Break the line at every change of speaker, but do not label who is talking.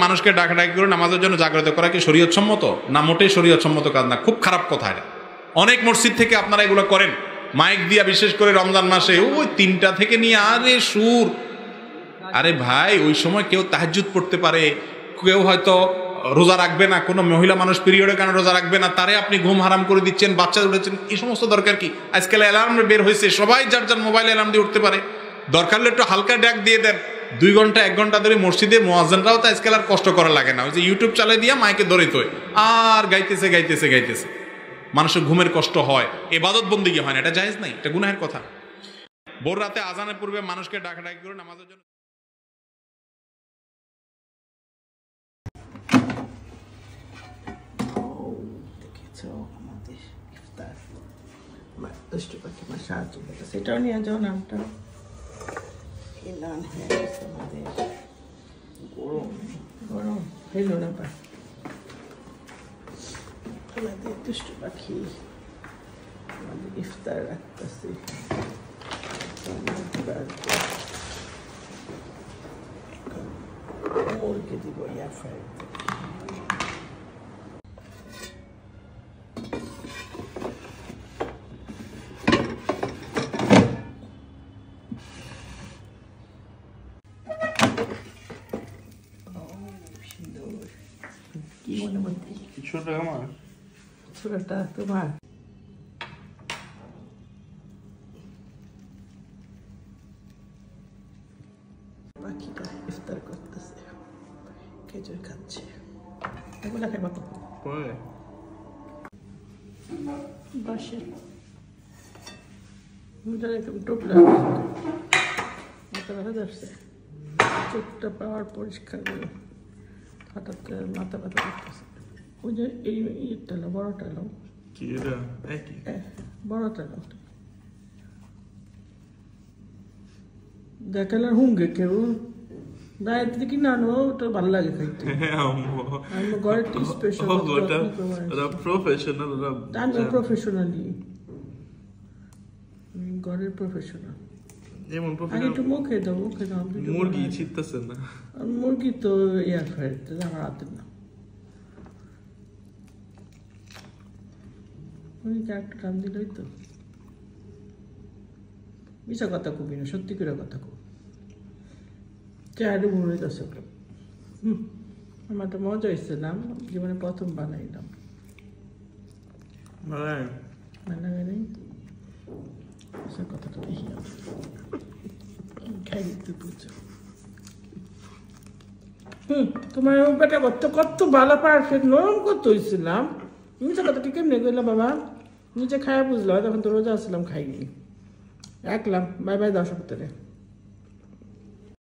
মানুষকে ডাকাডাকি করে নামাজের জন্য জাগ্রত করা কি শরীয়ত সম্মত? না, মোটেই শরীয়ত সম্মত কাজ না, খুব খারাপ কথা এটা। অনেক মসজিদ থেকে আপনারা এগুলো করেন, মাইক দিয়া, বিশেষ করে রমজান মাসে ওই 3টা থেকে নিয়ে আরে সুর। আরে ভাই, ওই সময় কেউ তাহাজ্জুদ পড়তে পারে, কেউ হয়তো রোজা রাখবে না, কোনো মহিলা মানুষ পিরিয়ডের কারণে রোজা রাখবে না, তারে আপনি ঘুম হারাম করে দিচ্ছেন, বাচ্চা উঠেছেন, এই সমস্ত দরকার কি? আজকাল অ্যালার্ম বের হয়েছে, সবাই যার যার মোবাইল অ্যালার্ম দিয়ে উঠতে পারে। দরকার হলে একটু হালকা ডাক দিয়ে দেন। 2 ঘন্টা 1 ঘন্টা ধরে মসজিদে মুয়াজ্জিনরাও তো আজকাল আর কষ্ট করা লাগে না, ওই যে ইউটিউব চালিয়ে দিয়া মাইকে ধরে তো আর গাইতেছে গাইতেছে গাইতেছে। মানুষের ঘুমের কষ্ট হয়, ইবাদত বন্দেগী হয় না, এটা জায়েজ নাই, এটা গুনাহের কথা। ভোর রাতে আজানের পূর্বে মানুষকে ডাকাডাকি করে নামাজের জন্য
সেটাও নিয়ে যাও নামটা। আমাদের গরম গরম হইল না পায় আমাদের দুষ্টু পাখি আমাদের ইফতার রাখতেছি। মুরগি দিব ইয়া ফ্রাই। কি মনে মধ্যে
ছোটটা আমার,
ছোটটা তোমার। পাখিটা ইফতার করতেছে, খেজুর খাচ্ছে। এগুলো খাইবা
পরে
বাসে টুকরা মাথা ব্যথা ধরছে, চোখটা পাওয়ার পরিষ্কার করে হঠাৎ করে মাথা ব্যথা করতেছে। ওই যে এই ইয়েটা এলো, বড়টা এলো,
কি এটা একই
বড়টা এলো দেখালে হুঙ্গে কেউ দায়ের থেকে না আনো, ওটা ভালো লাগে খাইতে। আমি ঘরের স্পেশাল
প্রফেশনাল,
আমি প্রফেশনালি ঘরের প্রফেশনাল।
যেমন
আগে একটু মুখে দাও, মুখে দাও।
মুরগি ছিটতেছে না,
মুরগি তো এয়ার ফ্রাইতে আমার হাতের না। মুরগিকে একটা টান দিলই তো। মিশা কথা কবি না, সত্যি করে কথা কব। চেহারে মনে হইতেছে। আমার তো মজা হয়েছে, নাম জীবনে প্রথম বানাইলাম। বানাবে নেই কথাটা দেখি খাই দিতে বুঝছো। তোমার বেটা কত ভালো পারফেক্ট নরম কত হয়েছিলাম। নিজে কথাটা কেমনে করলাম বাবা, নিজে খায়া বুঝলাম। তখন তো রোজা আসলাম, খাইনি, রাখলাম। বাই বাই, 10 সপ্তাহে।